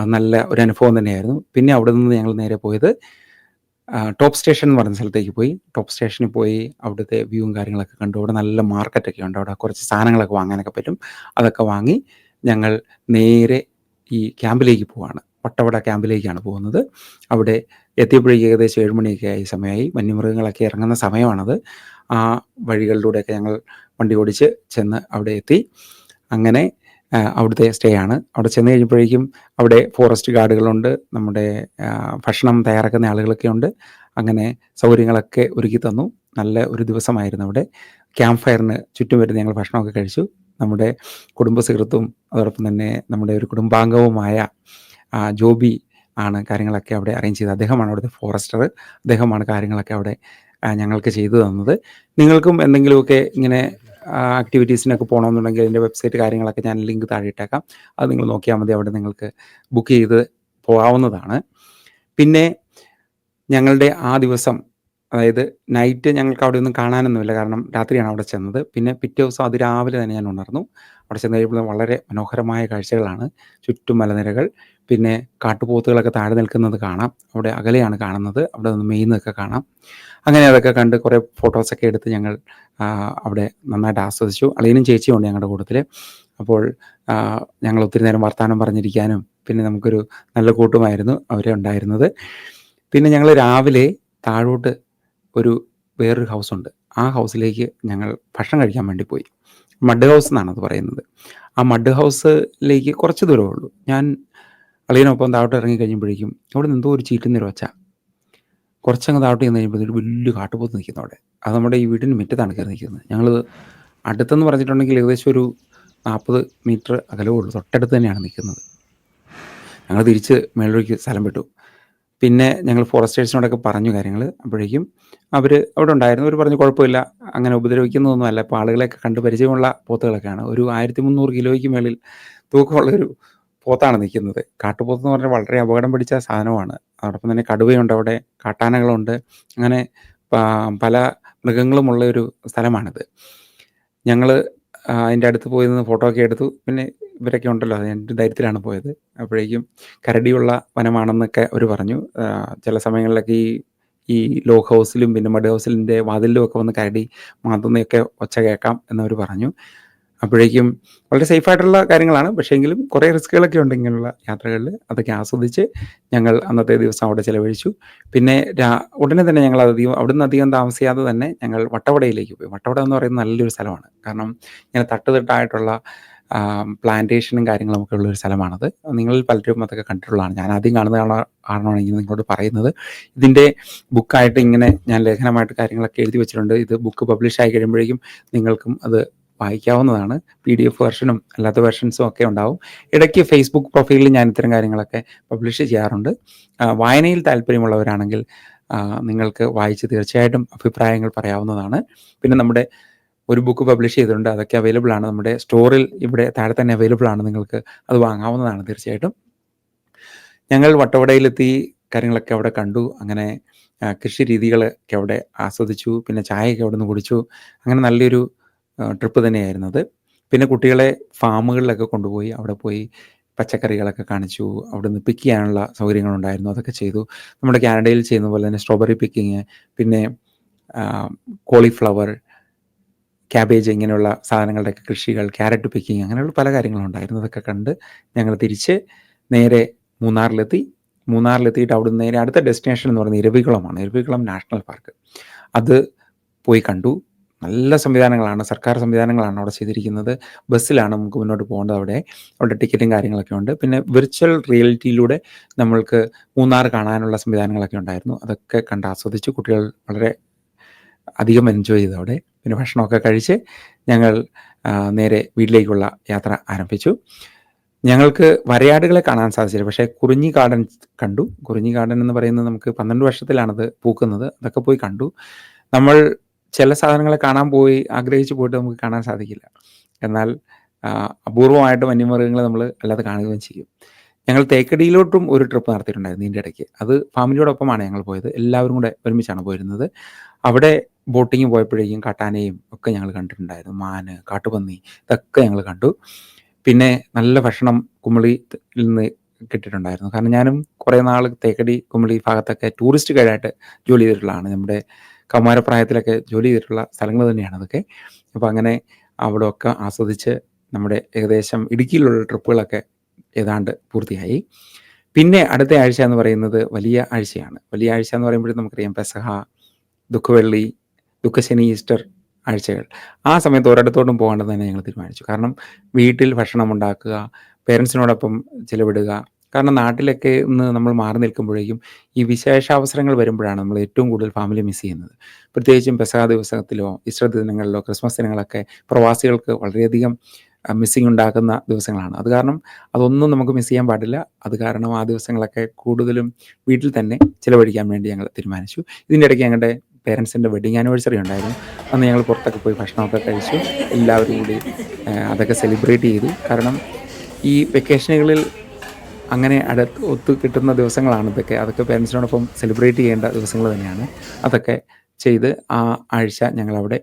അത് നല്ല ഒരു അനുഭവം തന്നെയായിരുന്നു. പിന്നെ അവിടെ നിന്ന് ഞങ്ങൾ നേരെ പോയത് ടോപ്പ് സ്റ്റേഷൻ എന്ന് പറയുന്ന സ്ഥലത്തേക്ക് പോയി. ടോപ്പ് സ്റ്റേഷനിൽ പോയി അവിടുത്തെ വ്യൂവും കാര്യങ്ങളൊക്കെ കണ്ടു. അവിടെ നല്ല മാർക്കറ്റൊക്കെ ഉണ്ട്. അവിടെ കുറച്ച് സാധനങ്ങളൊക്കെ വാങ്ങാനൊക്കെ പറ്റും. അതൊക്കെ വാങ്ങി ഞങ്ങൾ നേരെ ഈ ക്യാമ്പിലേക്ക് പോവാണ്. വട്ടവട ക്യാമ്പിലേക്കാണ് പോകുന്നത്. അവിടെ എത്തിയപ്പോഴേക്ക് ഏകദേശം 7 മണിയൊക്കെ ആയി സമയമായി. വന്യമൃഗങ്ങളൊക്കെ ഇറങ്ങുന്ന സമയമാണത്. ആ വഴികളിലൂടെയൊക്കെ ഞങ്ങൾ വണ്ടി ഓടിച്ച് ചെന്ന് അവിടെ എത്തി. അങ്ങനെ അവിടുത്തെ സ്റ്റേ ആണ്. അവിടെ ചെന്ന് കഴിഞ്ഞപ്പോഴേക്കും അവിടെ ഫോറസ്റ്റ് ഗാർഡുകളുണ്ട്, നമ്മുടെ ഭക്ഷണം തയ്യാറാക്കുന്ന ആളുകളൊക്കെ ഉണ്ട്. അങ്ങനെ സൗകര്യങ്ങളൊക്കെ ഒരുക്കി തന്നു. നല്ല ഒരു ദിവസമായിരുന്നു അവിടെ. ക്യാമ്പ് ഫയറിന് ചുറ്റും വരുന്ന ഞങ്ങൾ ഭക്ഷണമൊക്കെ കഴിച്ചു. നമ്മുടെ കുടുംബ സുഹൃത്തും അതോടൊപ്പം തന്നെ നമ്മുടെ ഒരു കുടുംബാംഗവുമായ ജോബി ആണ് കാര്യങ്ങളൊക്കെ അവിടെ അറേഞ്ച് ചെയ്തത്. അദ്ദേഹമാണ് അവിടുത്തെ ഫോറസ്റ്റർ. അദ്ദേഹമാണ് കാര്യങ്ങളൊക്കെ അവിടെ ഞങ്ങൾക്ക് ചെയ്തു തന്നത്. നിങ്ങൾക്കും എന്തെങ്കിലുമൊക്കെ ഇങ്ങനെ ആക്ടിവിറ്റീസിനൊക്കെ പോകണമെന്നുണ്ടെങ്കിൽ അതിൻ്റെ വെബ്സൈറ്റ് കാര്യങ്ങളൊക്കെ ഞാൻ ലിങ്ക് താഴെ ഇട്ടേക്കാം. അത് നിങ്ങൾ നോക്കിയാൽ മതി. അവിടെ നിങ്ങൾക്ക് ബുക്ക് ചെയ്ത് പോകാവുന്നതാണ്. പിന്നെ ഞങ്ങളുടെ ആ ദിവസം, അതായത് നൈറ്റ് ഞങ്ങൾക്ക് അവിടെ ഒന്നും കാണാനൊന്നുമില്ല, കാരണം രാത്രിയാണ് അവിടെ ചെന്നത്. പിന്നെ പിറ്റേ ദിവസം അതിരാവിലെ തന്നെ ഞാൻ ഉണർന്നു. അവിടെ ചെന്ന് കഴിയുമ്പോൾ വളരെ മനോഹരമായ കാഴ്ചകളാണ്. ചുറ്റും മലനിരകൾ, പിന്നെ കാട്ടുപോത്തുകളൊക്കെ താഴെ നിൽക്കുന്നത് കാണാം. അവിടെ അകലെയാണ് കാണുന്നത്. അവിടെ നിന്ന് മെയ്യുന്നതൊക്കെ കാണാം. അങ്ങനെ അതൊക്കെ കണ്ട് കുറേ ഫോട്ടോസൊക്കെ എടുത്ത് ഞങ്ങൾ അവിടെ നന്നായിട്ട് ആസ്വദിച്ചു. അളിയനും ചേച്ചിയും ഉണ്ട് ഞങ്ങളുടെ കൂട്ടത്തിൽ. അപ്പോൾ ഞങ്ങൾ ഒത്തിരി നേരം വർത്തമാനം പറഞ്ഞിരിക്കാനും പിന്നെ നമുക്കൊരു നല്ല കൂട്ടുമായിരുന്നു അവരെ ഉണ്ടായിരുന്നത്. പിന്നെ ഞങ്ങൾ രാവിലെ താഴോട്ട് ഒരു വേറൊരു ഹൗസുണ്ട്. ആ ഹൗസിലേക്ക് ഞങ്ങൾ ഭക്ഷണം കഴിക്കാൻ വേണ്ടി പോയി. മഡ് ഹൗസ് എന്നാണത് പറയുന്നത്. ആ മഡ് ഹൗസിലേക്ക് കുറച്ച് ദൂരമേ ഉള്ളൂ. ഞാൻ അളിയനൊപ്പം താഴോട്ട് ഇറങ്ങി കഴിയുമ്പോഴേക്കും അവിടെ എന്തോ ഒരു ചീറ്റുന്നൊരു ഒച്ച. കുറച്ചങ്ങ് താഴോട്ട് ചെന്ന് കഴിയുമ്പോൾ ഒരു വലിയ കാട്ടുപോത്ത് നിൽക്കുന്നു അവിടെ. അത് നമ്മുടെ ഈ വീടിന് മുറ്റത്താണ് കയറി നിൽക്കുന്നത്. ഞങ്ങൾ അടുത്തെന്ന് പറഞ്ഞിട്ടുണ്ടെങ്കിൽ ഏകദേശം ഒരു 40 മീറ്റർ അകലമേ ഉള്ളൂ. തൊട്ടടുത്ത് തന്നെയാണ് നിൽക്കുന്നത്. ഞങ്ങൾ തിരിച്ച് മേളിലേക്ക് സ്ഥലം വിട്ടു. പിന്നെ ഞങ്ങൾ ഫോറസ്റ്റേഴ്സിനോടൊക്കെ പറഞ്ഞു കാര്യങ്ങൾ. അപ്പോഴേക്കും അവർ അവിടെ ഉണ്ടായിരുന്നു. അവർ പറഞ്ഞു കുഴപ്പമില്ല, അങ്ങനെ ഉപദ്രവിക്കുന്നതൊന്നുമല്ല. ഇപ്പോൾ ആളുകളെയൊക്കെ കണ്ട് പരിചയമുള്ള പോത്തുകളൊക്കെയാണ്. ഒരു 1300 കിലോയ്ക്ക് മേളിൽ തൂക്കമുള്ളൊരു പോത്താണ് നിൽക്കുന്നത്. കാട്ടുപോത്തെന്ന് പറഞ്ഞാൽ വളരെ അപകടം പിടിച്ച സാധനമാണ്. അതോടൊപ്പം തന്നെ കടുവയുണ്ട് അവിടെ, കാട്ടാനകളുണ്ട്, അങ്ങനെ പല മൃഗങ്ങളുമുള്ള ഒരു സ്ഥലമാണിത്. ഞങ്ങൾ അതിൻ്റെ അടുത്ത് പോയി നിന്ന് ഫോട്ടോ ഒക്കെ എടുത്തു. പിന്നെ ഇവരൊക്കെ ഉണ്ടല്ലോ, അത് എൻ്റെ ധൈര്യത്തിലാണ് പോയത്. അപ്പോഴേക്കും കരടിയുള്ള വനമാണെന്നൊക്കെ അവർ പറഞ്ഞു. ചില സമയങ്ങളിലൊക്കെ ഈ ലോഗ് ഹൗസിലും പിന്നെ മഡ് ഹൗസിലിൻ്റെ വാതിലിലും ഒക്കെ വന്ന് കരടി മാന്തുന്നതൊക്കെ ഒച്ച കേൾക്കാം എന്നവർ പറഞ്ഞു. അപ്പോഴേക്കും വളരെ സേഫായിട്ടുള്ള കാര്യങ്ങളാണ്. പക്ഷേ എങ്കിലും കുറേ റിസ്ക്കുകളൊക്കെ ഉണ്ട് ഇങ്ങനെയുള്ള യാത്രകളിൽ. അതൊക്കെ ആസ്വദിച്ച് ഞങ്ങൾ അന്നത്തെ ദിവസം അവിടെ ചിലവഴിച്ചു. പിന്നെ ഉടനെ തന്നെ ഞങ്ങൾ അവിടുന്ന് അധികം താമസിയാതെ തന്നെ ഞങ്ങൾ വട്ടവടയിലേക്ക് പോയി. വട്ടവട എന്ന് പറയുന്നത് നല്ലൊരു സ്ഥലമാണ്. കാരണം ഇങ്ങനെ തട്ടുതട്ടായിട്ടുള്ള പ്ലാന്റേഷനും കാര്യങ്ങളൊക്കെ ഉള്ളൊരു സ്ഥലമാണത്. നിങ്ങളിൽ പലരും അതൊക്കെ കണ്ടിട്ടുള്ളതാണ്. ഞാൻ ആദ്യം കാണുന്ന കാരണമാണ് ഇങ്ങനെ നിങ്ങളോട് പറയുന്നത്. ഇതിൻ്റെ ബുക്കായിട്ട് ഇങ്ങനെ ഞാൻ ലേഖനമായിട്ട് കാര്യങ്ങളൊക്കെ എഴുതി വെച്ചിട്ടുണ്ട്. ഇത് ബുക്ക് പബ്ലിഷ് ആയി കഴിയുമ്പോഴേക്കും നിങ്ങൾക്കും അത് വായിക്കാവുന്നതാണ്. PDF വെർഷനും അല്ലാത്ത വെർഷൻസും ഒക്കെ ഉണ്ടാവും. ഇടയ്ക്ക് ഫേസ്ബുക്ക് പ്രൊഫൈലിൽ ഞാൻ ഇത്തരം കാര്യങ്ങളൊക്കെ പബ്ലിഷ് ചെയ്യാറുണ്ട്. വായനയിൽ താല്പര്യമുള്ളവരാണെങ്കിൽ നിങ്ങൾക്ക് വായിച്ച് തീർച്ചയായിട്ടും അഭിപ്രായങ്ങൾ പറയാവുന്നതാണ്. പിന്നെ നമ്മുടെ ഒരു ബുക്ക് പബ്ലിഷ് ചെയ്തിട്ടുണ്ട്. അതൊക്കെ അവൈലബിൾ ആണ്. നമ്മുടെ സ്റ്റോറിൽ ഇവിടെ താഴെ തന്നെ അവൈലബിൾ ആണ്. നിങ്ങൾക്ക് അത് വാങ്ങാവുന്നതാണ് തീർച്ചയായിട്ടും. ഞങ്ങൾ വട്ടവടയിലെത്തി, കാര്യങ്ങളൊക്കെ അവിടെ കണ്ടു. അങ്ങനെ കൃഷി രീതികളൊക്കെ അവിടെ ആസ്വദിച്ചു. പിന്നെ ചായയൊക്കെ അവിടെ നിന്ന് കുടിച്ചു. അങ്ങനെ നല്ലൊരു ട്രിപ്പ് തന്നെയായിരുന്നു അത്. പിന്നെ കുട്ടികളെ ഫാമുകളിലൊക്കെ കൊണ്ടുപോയി അവിടെ പോയി പച്ചക്കറികളൊക്കെ കാണിച്ചു. അവിടെ നിന്ന് പിക്ക് ചെയ്യാനുള്ള സൗകര്യങ്ങളുണ്ടായിരുന്നു. അതൊക്കെ ചെയ്തു. നമ്മുടെ കാനഡയിൽ ചെയ്യുന്ന പോലെ തന്നെ സ്ട്രോബെറി പിക്കിങ്, പിന്നെ കോളിഫ്ലവർ, ക്യാബേജ്, ഇങ്ങനെയുള്ള സാധനങ്ങളുടെയൊക്കെ കൃഷികൾ, ക്യാരറ്റ് പിക്കിങ്, അങ്ങനെയുള്ള പല കാര്യങ്ങളുണ്ടായിരുന്നു. അതൊക്കെ കണ്ട് ഞങ്ങൾ തിരിച്ച് നേരെ മൂന്നാറിലെത്തിയിട്ട് അവിടുന്ന് നേരെ അടുത്ത ഡെസ്റ്റിനേഷൻ എന്ന് പറയുന്നത് ഇരവികുളമാണ്. Eravikulam national park. അത് പോയി കണ്ടു. നല്ല സംവിധാനങ്ങളാണ്, സർക്കാർ സംവിധാനങ്ങളാണ് അവിടെ ചെയ്തിരിക്കുന്നത്. ബസ്സിലാണ് നമുക്ക് മുന്നോട്ട് പോകേണ്ടത്. അവിടെ ടിക്കറ്റും കാര്യങ്ങളൊക്കെ ഉണ്ട്. പിന്നെ വിർച്വൽ റിയാലിറ്റിയിലൂടെ നമ്മൾക്ക് മൂന്നാർ കാണാനുള്ള സംവിധാനങ്ങളൊക്കെ ഉണ്ടായിരുന്നു. അതൊക്കെ കണ്ട് ആസ്വദിച്ചു. കുട്ടികൾ വളരെ അധികം എൻജോയ് ചെയ്തു അവിടെ. പിന്നെ ഭക്ഷണമൊക്കെ കഴിച്ച് ഞങ്ങൾ നേരെ വീട്ടിലേക്കുള്ള യാത്ര ആരംഭിച്ചു. ഞങ്ങൾക്ക് വരയാടുകളെ കാണാൻ സാധിച്ചില്ല. പക്ഷേ കുറിഞ്ഞി ഗാർഡൻ കണ്ടു. കുറിഞ്ഞി ഗാർഡൻ എന്ന് പറയുന്നത് നമുക്ക് 12 വർഷത്തിലാണത് പൂക്കുന്നത്. അതൊക്കെ പോയി കണ്ടു. നമ്മൾ ചില സാധനങ്ങളെ കാണാൻ പോയി ആഗ്രഹിച്ച് പോയിട്ട് നമുക്ക് കാണാൻ സാധിക്കില്ല. എന്നാൽ അപൂർവമായിട്ട് വന്യമൃഗങ്ങളെ നമ്മൾ അല്ലാതെ കാണുകയും ചെയ്യും. ഞങ്ങൾ തേക്കടിയിലോട്ടും ഒരു ട്രിപ്പ് നടത്തിയിട്ടുണ്ടായിരുന്നു ഇതിൻ്റെ ഇടയ്ക്ക്. അത് ഫാമിലിയോടൊപ്പമാണ് ഞങ്ങൾ പോയത്. എല്ലാവരും കൂടെ ഒരുമിച്ചാണ് പോയിരുന്നത്. അവിടെ ബോട്ടിങ് പോയപ്പോഴേക്കും കാട്ടാനയും ഒക്കെ ഞങ്ങൾ കണ്ടിട്ടുണ്ടായിരുന്നു. മാന്, കാട്ടുപന്നി, ഇതൊക്കെ ഞങ്ങൾ കണ്ടു. പിന്നെ നല്ല ഭക്ഷണം കുമളിയിൽ നിന്ന് കിട്ടിയിട്ടുണ്ടായിരുന്നു. കാരണം ഞാനും കുറേ നാൾ തേക്കടി, കുമളി ഭാഗത്തൊക്കെ ടൂറിസ്റ്റ് ഗൈഡായിട്ട് ജോലി ചെയ്തിട്ടുള്ളതാണ്. നമ്മുടെ കൗമാരപ്രായത്തിലൊക്കെ ജോലി ചെയ്തിട്ടുള്ള സ്ഥലങ്ങൾ തന്നെയാണ് അതൊക്കെ. അപ്പോൾ അങ്ങനെ അവിടെ ഒക്കെ ആസ്വദിച്ച് നമ്മുടെ ഏകദേശം ഇടുക്കിയിലുള്ള ട്രിപ്പുകളൊക്കെ ഏതാണ്ട് പൂർത്തിയായി. പിന്നെ അടുത്ത ആഴ്ച എന്ന് പറയുന്നത് വലിയ ആഴ്ചയാണ്. വലിയ ആഴ്ച എന്ന് പറയുമ്പോഴും നമുക്കറിയാം പെസഹ, ദുഃഖവെള്ളി, ദുഃഖശനി, ഈസ്റ്റർ ആഴ്ചകൾ. ആ സമയത്ത് ഒരിടത്തോട്ടും പോകേണ്ടത് തന്നെ ഞങ്ങൾ തീരുമാനിച്ചു. കാരണം വീട്ടിൽ ഭക്ഷണം ഉണ്ടാക്കുക, പേരൻസിനോടൊപ്പം ചിലവിടുക. കാരണം നാട്ടിലൊക്കെ ഇന്ന് നമ്മൾ മാറി നിൽക്കുമ്പോഴേക്കും ഈ വിശേഷാവസരങ്ങൾ വരുമ്പോഴാണ് നമ്മൾ ഏറ്റവും കൂടുതൽ ഫാമിലി മിസ് ചെയ്യുന്നത്. പ്രത്യേകിച്ചും പെസഹ ദിവസത്തിലോ ഈസ്റ്റർ ദിനങ്ങളിലോ ക്രിസ്മസ് ദിനങ്ങളൊക്കെ പ്രവാസികൾക്ക് വളരെയധികം മിസ്സിങ് ഉണ്ടാക്കുന്ന ദിവസങ്ങളാണ്. അത് കാരണം അതൊന്നും നമുക്ക് മിസ് ചെയ്യാൻ പാടില്ല. അത് കാരണം ആ ദിവസങ്ങളൊക്കെ കൂടുതലും വീട്ടിൽ തന്നെ ചിലവഴിക്കാൻ വേണ്ടി ഞങ്ങൾ തീരുമാനിച്ചു. ഇതിൻ്റെ ഇടയ്ക്ക് ഞങ്ങളുടെ പേരൻസിൻ്റെ വെഡിങ് ആനിവേഴ്സറി ഉണ്ടായിരുന്നു. അന്ന് ഞങ്ങൾ പുറത്തൊക്കെ പോയി ഭക്ഷണമൊക്കെ കഴിച്ചു. എല്ലാവരും കൂടി അതൊക്കെ സെലിബ്രേറ്റ് ചെയ്തു. കാരണം ഈ വെക്കേഷനുകളിൽ അങ്ങനെ ഒത്തു കിട്ടുന്ന ദിവസങ്ങളാണ് ഇതൊക്കെ. അതൊക്കെ പേരൻസിനോടൊപ്പം സെലിബ്രേറ്റ് ചെയ്യേണ്ട ദിവസങ്ങൾ തന്നെയാണ്. അതൊക്കെ ചെയ്ത് ആ ആഴ്ച ഞങ്ങളവിടെ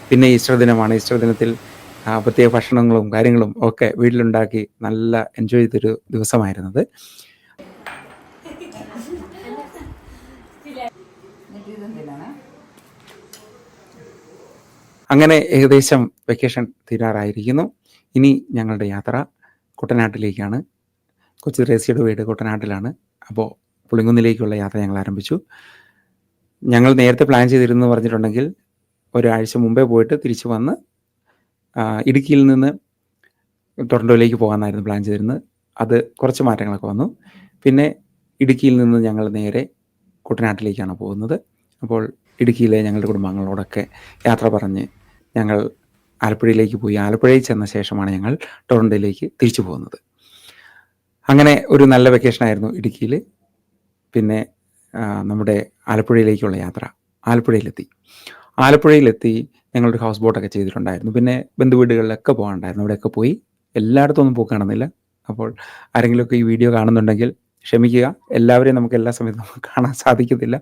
പിന്നെ ഈസ്റ്റർ ദിനമാണ്. ഈസ്റ്റർ ദിനത്തിൽ പ്രത്യേക ഭക്ഷണങ്ങളും കാര്യങ്ങളും ഒക്കെ വീട്ടിലുണ്ടാക്കി നല്ല എൻജോയ് ചെയ്തൊരു ദിവസമായിരുന്നത്. അങ്ങനെ ഏകദേശം വെക്കേഷൻ തീരാറായിരിക്കുന്നു. ഇനി ഞങ്ങളുടെ യാത്ര കുട്ടനാട്ടിലേക്കാണ്. കൊച്ചു ത്രേസ്യയുടെ വീട് കുട്ടനാട്ടിലാണ്. അപ്പോൾ പുളിങ്കുന്നിലേക്കുള്ള യാത്ര ഞങ്ങൾ ആരംഭിച്ചു. ഞങ്ങൾ നേരത്തെ പ്ലാൻ ചെയ്തിരുന്നു പറഞ്ഞിട്ടുണ്ടെങ്കിൽ ഒരാഴ്ച മുമ്പേ പോയിട്ട് തിരിച്ചു വന്ന് ഇടുക്കിയിൽ നിന്ന് ടൊറൻറ്റോയിലേക്ക് പോകാമെന്നായിരുന്നു പ്ലാൻ ചെയ്തിരുന്നത്. അത് കുറച്ച് മാറ്റങ്ങളൊക്കെ വന്നു. പിന്നെ ഇടുക്കിയിൽ നിന്ന് ഞങ്ങൾ നേരെ കുട്ടനാട്ടിലേക്കാണ് പോകുന്നത്. അപ്പോൾ ഇടുക്കിയിലെ ഞങ്ങളുടെ കുടുംബാംഗങ്ങളോടൊക്കെ യാത്ര പറഞ്ഞ് ഞങ്ങൾ ആലപ്പുഴയിലേക്ക് പോയി. ആലപ്പുഴയിൽ ചെന്ന ശേഷമാണ് ഞങ്ങൾ ടൊറൻറ്റോയിലേക്ക് തിരിച്ചു പോകുന്നത്. അങ്ങനെ ഒരു നല്ല വെക്കേഷനായിരുന്നു ഇടുക്കിയിൽ. പിന്നെ നമ്മുടെ ആലപ്പുഴയിലേക്കുള്ള യാത്ര. ആലപ്പുഴയിലെത്തി ഞങ്ങളൊരു ഹൗസ് ബോട്ടൊക്കെ ചെയ്തിട്ടുണ്ടായിരുന്നു. പിന്നെ ബന്ധുവീടുകളിലൊക്കെ പോകാനുണ്ടായിരുന്നു. അവിടെയൊക്കെ പോയി. എല്ലായിടത്തും ഒന്നും പോയി കാണുന്നില്ല. അപ്പോൾ ആരെങ്കിലുമൊക്കെ ഈ വീഡിയോ കാണുന്നുണ്ടെങ്കിൽ ക്ഷമിക്കുക. എല്ലാവരെയും നമുക്ക് എല്ലാ സമയത്തും നമുക്ക് കാണാൻ സാധിക്കത്തില്ല.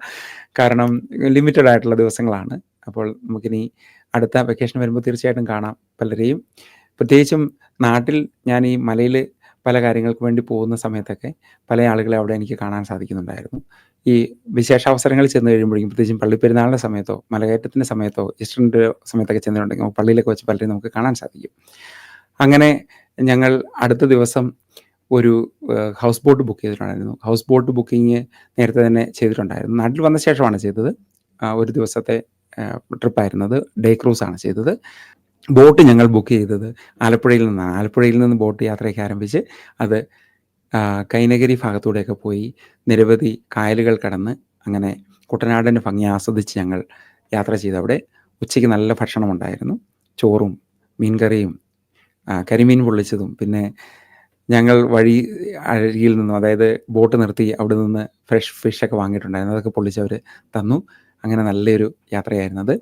കാരണം ലിമിറ്റഡ് ആയിട്ടുള്ള ദിവസങ്ങളാണ്. അപ്പോൾ നമുക്കിനി അടുത്ത വെക്കേഷൻ വരുമ്പോൾ തീർച്ചയായിട്ടും കാണാം പലരെയും. പ്രത്യേകിച്ചും നാട്ടിൽ ഞാൻ ഈ മലയിൽ പല കാര്യങ്ങൾക്ക് വേണ്ടി പോകുന്ന സമയത്തൊക്കെ പല ആളുകളെ അവിടെ എനിക്ക് കാണാൻ സാധിക്കുന്നുണ്ടായിരുന്നു. ഈ വിശേഷാവസരങ്ങളിൽ ചെന്ന് കഴിയുമ്പോഴേക്കും, പ്രത്യേകിച്ചും പള്ളിപ്പെരുന്നാളിൻ്റെ സമയത്തോ മലകയറ്റത്തിൻ്റെ സമയത്തോ ഈസ്റ്ററിൻ്റെ സമയത്തൊക്കെ ചെന്നിട്ടുണ്ടെങ്കിൽ പള്ളിയിലൊക്കെ വെച്ച് പലരെയും നമുക്ക് കാണാൻ സാധിക്കും. അങ്ങനെ ഞങ്ങൾ അടുത്ത ദിവസം ഒരു ഹൗസ് ബോട്ട് ബുക്ക് ചെയ്തിട്ടുണ്ടായിരുന്നു. ഹൗസ് ബോട്ട് ബുക്കിങ് നേരത്തെ തന്നെ ചെയ്തിട്ടുണ്ടായിരുന്നു. നാട്ടിൽ വന്ന ശേഷമാണ് ചെയ്തത്. ഒരു ദിവസത്തെ ട്രിപ്പായിരുന്നത്. ഡേ ക്രൂസാണ് ചെയ്തത്. ബോട്ട് ഞങ്ങൾ ബുക്ക് ചെയ്തത് ആലപ്പുഴയിൽ നിന്നാണ്. ആലപ്പുഴയിൽ നിന്ന് ബോട്ട് യാത്രയൊക്കെ ആരംഭിച്ച് അത് കൈനഗിരി ഭാഗത്തൂടെയൊക്കെ പോയി നിരവധി കായലുകൾ കടന്ന് അങ്ങനെ കുട്ടനാടിൻ്റെ ഭംഗി ആസ്വദിച്ച് ഞങ്ങൾ യാത്ര ചെയ്ത് അവിടെ ഉച്ചയ്ക്ക് നല്ല ഭക്ഷണമുണ്ടായിരുന്നു. ചോറും മീൻകറിയും കരിമീൻ പൊള്ളിച്ചതും. പിന്നെ ഞങ്ങൾ വഴി അരികിൽ നിന്നും, അതായത് ബോട്ട് നിർത്തി അവിടെ നിന്ന് ഫ്രഷ് ഫിഷൊക്കെ വാങ്ങിയിട്ടുണ്ടായിരുന്നു. അതൊക്കെ പൊള്ളിച്ചവർ തന്നു. അങ്ങനെ നല്ലൊരു യാത്രയായിരുന്നത്.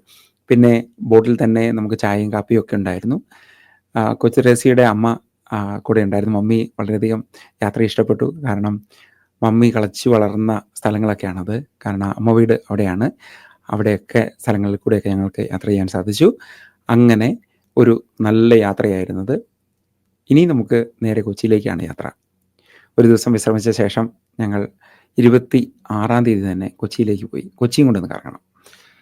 പിന്നെ ബോട്ടിൽ തന്നെ നമുക്ക് ചായയും കാപ്പിയും ഒക്കെ ഉണ്ടായിരുന്നു. കൊച്ചു ത്രേസ്യയുടെ അമ്മ കൂടെ ഉണ്ടായിരുന്നു. മമ്മി വളരെയധികം യാത്ര ഇഷ്ടപ്പെട്ടു. കാരണം മമ്മി കളിച്ചു വളർന്ന സ്ഥലങ്ങളൊക്കെയാണത്. കാരണം അമ്മ വീട് അവിടെയാണ്. അവിടെയൊക്കെ സ്ഥലങ്ങളിൽ കൂടെയൊക്കെ ഞങ്ങൾക്ക് യാത്ര ചെയ്യാൻ സാധിച്ചു. അങ്ങനെ ഒരു നല്ല യാത്രയായിരുന്നത്. ഇനി നമുക്ക് നേരെ കൊച്ചിയിലേക്കാണ് യാത്ര. ഒരു ദിവസം വിശ്രമിച്ച ശേഷം ഞങ്ങൾ 26-ാം തീയതി തന്നെ കൊച്ചിയിലേക്ക് പോയി. കൊച്ചിയും കൊണ്ടൊന്ന് കറങ്ങണം.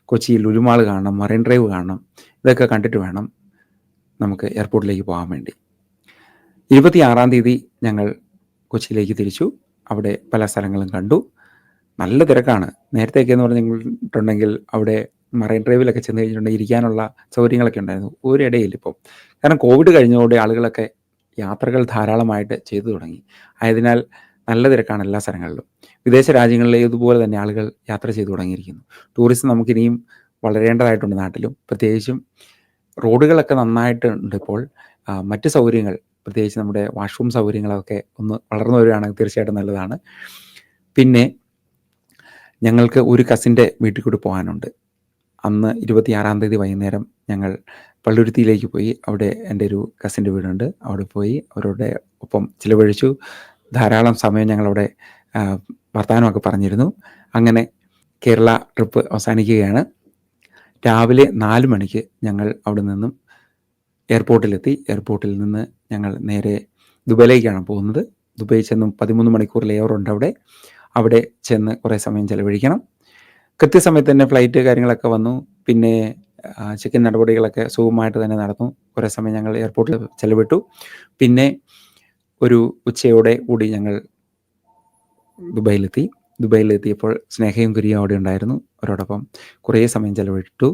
കൊച്ചിയിൽ ലുലുമാൾ കാണണം, മറൈൻ ഡ്രൈവ് കാണണം. ഇതൊക്കെ കണ്ടിട്ട് വേണം നമുക്ക് എയർപോർട്ടിലേക്ക് പോകാൻ വേണ്ടി. 26-ാം തീയതി ഞങ്ങൾ കൊച്ചിയിലേക്ക് തിരിച്ചു. അവിടെ പല സ്ഥലങ്ങളും കണ്ടു. നല്ല തിരക്കാണ്. നേരത്തെയൊക്കെ എന്ന് പറഞ്ഞിട്ടുണ്ടെങ്കിൽ അവിടെ മറൈൻ ഡ്രൈവിലൊക്കെ ചെന്ന് കഴിഞ്ഞിട്ടുണ്ടെങ്കിൽ ഇരിക്കാനുള്ള സൗകര്യങ്ങളൊക്കെ ഉണ്ടായിരുന്നു. ഒരിടയിൽ ഇപ്പം, കാരണം കോവിഡ് കഴിഞ്ഞതോടെ ആളുകളൊക്കെ യാത്രകൾ ധാരാളമായിട്ട് ചെയ്തു തുടങ്ങി. ആയതിനാൽ നല്ല തിരക്കാണ് എല്ലാ സ്ഥലങ്ങളിലും. വിദേശ രാജ്യങ്ങളിലെ ഇതുപോലെ തന്നെ ആളുകൾ യാത്ര ചെയ്തു തുടങ്ങിയിരിക്കുന്നു. ടൂറിസം നമുക്കിനിയും വളരേണ്ടതായിട്ടുണ്ട് നാട്ടിലും. പ്രത്യേകിച്ചും റോഡുകളൊക്കെ നന്നായിട്ടുണ്ട് ഇപ്പോൾ. മറ്റ് സൗകര്യങ്ങൾ, പ്രത്യേകിച്ച് നമ്മുടെ വാഷ്റൂം സൗകര്യങ്ങളൊക്കെ ഒന്ന് വളർന്നു വരികയാണെങ്കിൽ തീർച്ചയായിട്ടും നല്ലതാണ്. പിന്നെ ഞങ്ങൾക്ക് ഒരു കസിൻ്റെ വീട്ടിൽ കൂടി പോകാനുണ്ട്. അന്ന് 26-ാം തീയതി വൈകുന്നേരം ഞങ്ങൾ പള്ളുരുത്തിയിലേക്ക് പോയി. അവിടെ എൻ്റെ ഒരു കസിൻ്റെ വീടുണ്ട്. അവിടെ പോയി അവരുടെ ഒപ്പം ചിലവഴിച്ചു. ധാരാളം സമയം ഞങ്ങളവിടെ വർത്തമാനമൊക്കെ പറഞ്ഞിരുന്നു. അങ്ങനെ കേരള ട്രിപ്പ് അവസാനിക്കുകയാണ്. രാവിലെ 4 മണിക്ക് ഞങ്ങൾ അവിടെ നിന്നും എയർപോർട്ടിലെത്തി. എയർപോർട്ടിൽ നിന്ന് ഞങ്ങൾ നേരെ ദുബൈയിലേക്കാണ് പോകുന്നത്. ദുബൈയിൽ ചെന്നും 13 മണിക്കൂർ ലേവർ ഉണ്ട് അവിടെ ചെന്ന് കുറേ സമയം ചിലവഴിക്കണം. കൃത്യസമയത്ത് തന്നെ ഫ്ലൈറ്റ് കാര്യങ്ങളൊക്കെ വന്നു. പിന്നെ ചെക്കിൻ നടപടികളൊക്കെ സുഗമമായിട്ട് തന്നെ നടന്നു. കുറേ സമയം ഞങ്ങൾ എയർപോർട്ടിൽ ചിലവിട്ടു. പിന്നെ ഒരു ഉച്ചയോടെ കൂടി ഞങ്ങൾ ദുബൈയിലെത്തിയപ്പോൾ സ്നേഹയും കുരിയും അവിടെ ഉണ്ടായിരുന്നു. അവരോടൊപ്പം കുറേ സമയം ചിലവിട്ടു.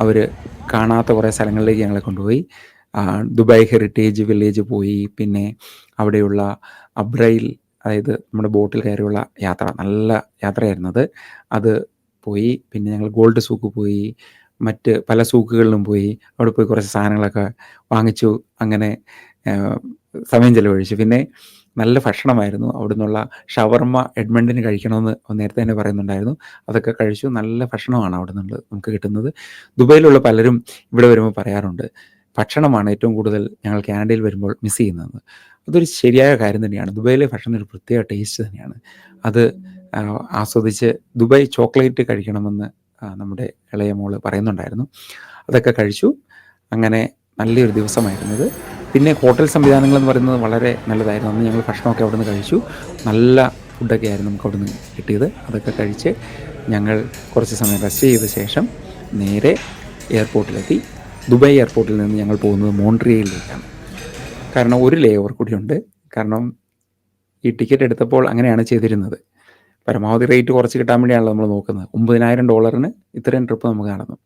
അവർ കാണാത്ത കുറേ സ്ഥലങ്ങളിലേക്ക് ഞങ്ങളെ കൊണ്ടുപോയി. ദുബായ് ഹെറിറ്റേജ് വില്ലേജ് പോയി. പിന്നെ അവിടെയുള്ള അബ്രയിൽ, അതായത് നമ്മുടെ ബോട്ടിൽ കയറിയുള്ള യാത്ര, നല്ല യാത്രയായിരുന്നത്. അത് പോയി. പിന്നെ ഞങ്ങൾ ഗോൾഡ് സൂക്ക് പോയി, മറ്റ് പല സൂക്കുകളിലും പോയി. അവിടെ പോയി കുറച്ച് സാധനങ്ങളൊക്കെ വാങ്ങിച്ചു. അങ്ങനെ സമയം ചിലവഴിച്ചു. പിന്നെ നല്ല ഭക്ഷണമായിരുന്നു. അവിടുന്നുള്ള ഷവർമ്മ എഡ്മണ്ടിന് കഴിക്കണമെന്ന് നേരത്തെ തന്നെ പറയുന്നുണ്ടായിരുന്നു. അതൊക്കെ കഴിച്ചു. നല്ല ഭക്ഷണമാണ് അവിടെ നിന്ന് നമുക്ക് കിട്ടുന്നത്. ദുബൈയിലുള്ള പലരും ഇവിടെ വരുമ്പോൾ പറയാറുണ്ട്, ഭക്ഷണമാണ് ഏറ്റവും കൂടുതൽ ഞങ്ങൾ കാനഡയിൽ വരുമ്പോൾ മിസ് ചെയ്യുന്നതെന്ന്. അതൊരു ശരിയായ കാര്യം തന്നെയാണ്. ദുബൈയിലെ ഭക്ഷണം ഒരു പ്രത്യേക ടേസ്റ്റ് തന്നെയാണ്. അത് ആസ്വദിച്ച് ദുബായ് ചോക്ലേറ്റ് കഴിക്കണമെന്ന് നമ്മുടെ ഇളയ മോള് പറയുന്നുണ്ടായിരുന്നു. അതൊക്കെ കഴിച്ചു. അങ്ങനെ നല്ലൊരു ദിവസമായിരുന്നത്. പിന്നെ ഹോട്ടൽ സംവിധാനങ്ങളെന്ന് പറയുന്നത് വളരെ നല്ലതായിരുന്നു. അന്ന് ഞങ്ങൾ ഭക്ഷണമൊക്കെ അവിടെ നിന്ന് കഴിച്ചു. നല്ല ഫുഡൊക്കെ ആയിരുന്നു നമുക്ക് അവിടെ നിന്ന് കിട്ടിയത്. അതൊക്കെ കഴിച്ച് ഞങ്ങൾ കുറച്ച് സമയം റെസ്റ്റ് ചെയ്ത ശേഷം നേരെ എയർപോർട്ടിലെത്തി. ദുബായ് എയർപോർട്ടിൽ നിന്ന് ഞങ്ങൾ പോകുന്നത് മോൺട്രിയലിലേക്കാണ്. കാരണം ഒരു ലേ ഓവർ കൂടിയുണ്ട്. കാരണം ഈ ടിക്കറ്റ് എടുത്തപ്പോൾ അങ്ങനെയാണ് ചെയ്തിരുന്നത്. പരമാവധി റേറ്റ് കുറച്ച് കിട്ടാൻ വേണ്ടിയാണല്ലോ നമ്മൾ നോക്കുന്നത്. $9,000 ഇത്രയും ട്രിപ്പ് നമുക്ക് നടന്നു.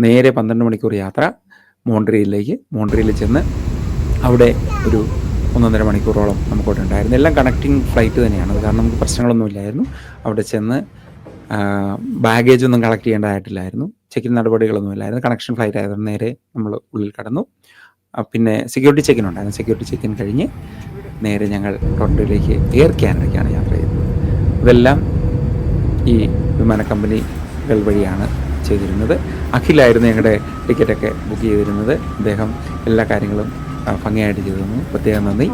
നേരെ 12 മണിക്കൂർ യാത്ര മോൺട്രിയലിലേക്ക്. മോൺട്രിയലിൽ ചെന്ന് അവിടെ ഒരു 1.5 മണിക്കൂറോളം നമുക്കവിടെ ഉണ്ടായിരുന്നു. എല്ലാം കണക്റ്റിംഗ് ഫ്ലൈറ്റ് തന്നെയാണ്. അത് കാരണം നമുക്ക് പ്രശ്നങ്ങളൊന്നുമില്ലായിരുന്നു. അവിടെ ചെന്ന് ബാഗേജ് ഒന്നും കളക്ട് ചെയ്യേണ്ടതായിട്ടില്ലായിരുന്നു. ചെക്കിൻ നടപടികളൊന്നും ഇല്ലായിരുന്നു. കണക്ഷൻ ഫ്ലൈറ്റ് ആയതുകൊണ്ട് നേരെ നമ്മൾ ഉള്ളിൽ കടന്നു. പിന്നെ സെക്യൂരിറ്റി ചെക്കിൻ ഉണ്ടായിരുന്നു. സെക്യൂരിറ്റി ചെക്കിൻ കഴിഞ്ഞ് നേരെ ഞങ്ങൾ ടൊറന്റോയിലേക്ക് എയർ കാനഡയ്ക്കാണ് യാത്ര ചെയ്തത്. ഇതെല്ലാം ഈ വിമാന കമ്പനികൾ വഴിയാണ് ചെയ്തിരുന്നത്. അഖിലായിരുന്നു ഞങ്ങളുടെ ടിക്കറ്റൊക്കെ ബുക്ക് ചെയ്തിരുന്നത്. അദ്ദേഹം എല്ലാ കാര്യങ്ങളും ഭംഗിയായിട്ട് ചെയ്തു തന്നു. പ്രത്യേകം നന്ദി.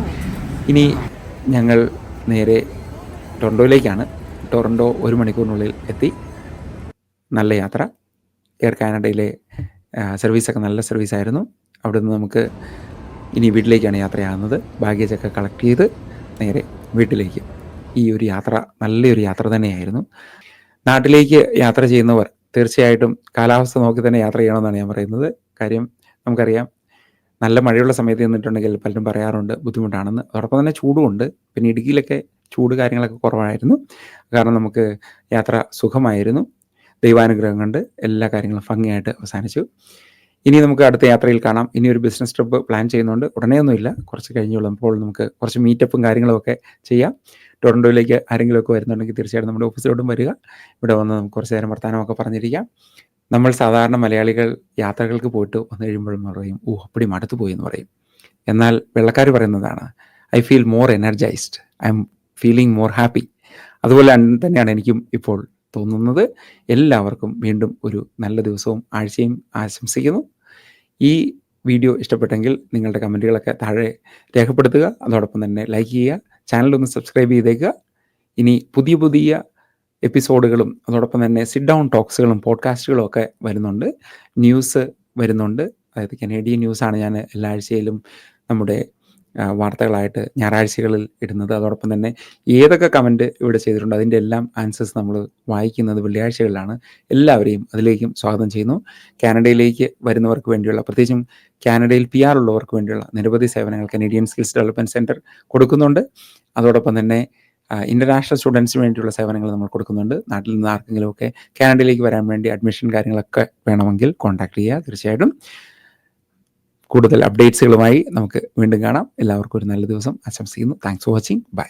ഇനി ഞങ്ങൾ നേരെ ടൊറന്റോയിലേക്കാണ്. ടൊറന്റോ 1 മണിക്കൂറിനുള്ളിൽ എത്തി. നല്ല യാത്ര. എയർ കാനഡയിലെ സർവീസൊക്കെ നല്ല സർവീസായിരുന്നു. അവിടെ നിന്ന് നമുക്ക് ഇനി വീട്ടിലേക്കാണ് യാത്രയാകുന്നത്. ബാഗേജൊക്കെ കളക്ട് ചെയ്ത് നേരെ വീട്ടിലേക്ക്. ഈ ഒരു യാത്ര നല്ലൊരു യാത്ര തന്നെയായിരുന്നു. നാട്ടിലേക്ക് യാത്ര ചെയ്യുന്നവർ തീർച്ചയായിട്ടും കാലാവസ്ഥ നോക്കി തന്നെ യാത്ര ചെയ്യണമെന്നാണ് ഞാൻ പറയുന്നത്. കാര്യം നമുക്കറിയാം, നല്ല മഴയുള്ള സമയത്ത് നിന്നിട്ടുണ്ടെങ്കിൽ പലരും പറയാറുണ്ട് ബുദ്ധിമുട്ടാണെന്ന്. അതോടൊപ്പം തന്നെ ചൂടുമുണ്ട്. പിന്നെ ഇടുക്കിയിലൊക്കെ ചൂട് കാര്യങ്ങളൊക്കെ കുറവായിരുന്നു. കാരണം നമുക്ക് യാത്ര സുഖമായിരുന്നു. ദൈവാനുഗ്രഹം കൊണ്ട് എല്ലാ കാര്യങ്ങളും ഭംഗിയായിട്ട് അവസാനിച്ചു. ഇനി നമുക്ക് അടുത്ത യാത്രയിൽ കാണാം. ഇനി ഒരു ബിസിനസ് ട്രിപ്പ് പ്ലാൻ ചെയ്യുന്നുണ്ട്. ഉടനെയൊന്നുമില്ല, കുറച്ച് കഴിഞ്ഞുള്ളപ്പോൾ നമുക്ക് കുറച്ച് മീറ്റപ്പും കാര്യങ്ങളൊക്കെ ചെയ്യാം. ടൊറന്റോയിലേക്ക് ആരെങ്കിലുമൊക്കെ വരുന്നുണ്ടെങ്കിൽ തീർച്ചയായിട്ടും നമ്മുടെ ഓഫീസിലോട്ടും വരിക. ഇവിടെ വന്ന് നമുക്ക് കുറച്ച് നേരം വർത്തമാനമൊക്കെ പറഞ്ഞിരിക്കാം. നമ്മൾ സാധാരണ മലയാളികൾ യാത്രകൾക്ക് പോയിട്ട് വന്നു കഴിയുമ്പോഴും പറയും, അപ്പടി മടുത്തു പോയി എന്ന് പറയും. എന്നാൽ വെള്ളക്കാർ പറയുന്നതാണ്, I feel more energised, I M feeling more happy. അതുപോലെ തന്നെയാണ് എനിക്കും ഇപ്പോൾ തോന്നുന്നത്. എല്ലാവർക്കും വീണ്ടും ഒരു നല്ല ദിവസവും ആഴ്ചയും ആശംസിക്കുന്നു. ഈ വീഡിയോ ഇഷ്ടപ്പെട്ടെങ്കിൽ നിങ്ങളുടെ കമൻറ്റുകളൊക്കെ താഴെ രേഖപ്പെടുത്തുക. അതോടൊപ്പം തന്നെ ലൈക്ക് ചെയ്യുക. ചാനലൊന്ന് സബ്സ്ക്രൈബ് ചെയ്തേക്കുക. ഇനി പുതിയ പുതിയ എപ്പിസോഡുകളും അതോടൊപ്പം തന്നെ സിറ്റ് ഡൗൺ ടോക്സുകളും പോഡ്കാസ്റ്റുകളും ഒക്കെ വരുന്നുണ്ട്. ന്യൂസ് വരുന്നുണ്ട്. അതായത് കനേഡിയൻ ന്യൂസാണ് ഞാൻ എല്ലാ ആഴ്ചയിലും നമ്മുടെ വാർത്തകളായിട്ട് ഞായറാഴ്ചകളിൽ ഇടുന്നത്. അതോടൊപ്പം തന്നെ ഏതൊക്കെ കമൻറ്റ് ഇവിടെ ചെയ്തിട്ടുണ്ട് അതിൻ്റെ എല്ലാം ആൻസേഴ്സ് നമ്മൾ വായിക്കുന്നത് വെള്ളിയാഴ്ചകളിലാണ്. എല്ലാവരെയും അതിലേക്കും സ്വാഗതം ചെയ്യുന്നു. കാനഡയിലേക്ക് വരുന്നവർക്ക് വേണ്ടിയുള്ള, പ്രത്യേകിച്ചും കാനഡയിൽ PR ഉള്ളവർക്ക് വേണ്ടിയുള്ള നിരവധി സേവനങ്ങൾ കനേഡിയൻ സ്കിൽസ് ഡെവലപ്മെൻറ്റ് സെൻറ്റർ കൊടുക്കുന്നുണ്ട്. അതോടൊപ്പം തന്നെ ഇൻ്റർനാഷണൽ സ്റ്റുഡൻസിന് വേണ്ടിയുള്ള സേവനങ്ങൾ നമ്മൾ കൊടുക്കുന്നുണ്ട്. നാട്ടിൽ നിന്ന് ആർക്കെങ്കിലുമൊക്കെ കാനഡയിലേക്ക് വരാൻ വേണ്ടി അഡ്മിഷൻ കാര്യങ്ങളൊക്കെ വേണമെങ്കിൽ കോൺടാക്ട് ചെയ്യുക. തീർച്ചയായിട്ടും കൂടുതൽ അപ്ഡേറ്റ്സുകളുമായി നമുക്ക് വീണ്ടും കാണാം. എല്ലാവർക്കും ഒരു നല്ല ദിവസം ആശംസിക്കുന്നു. Thanks for watching. ബൈ.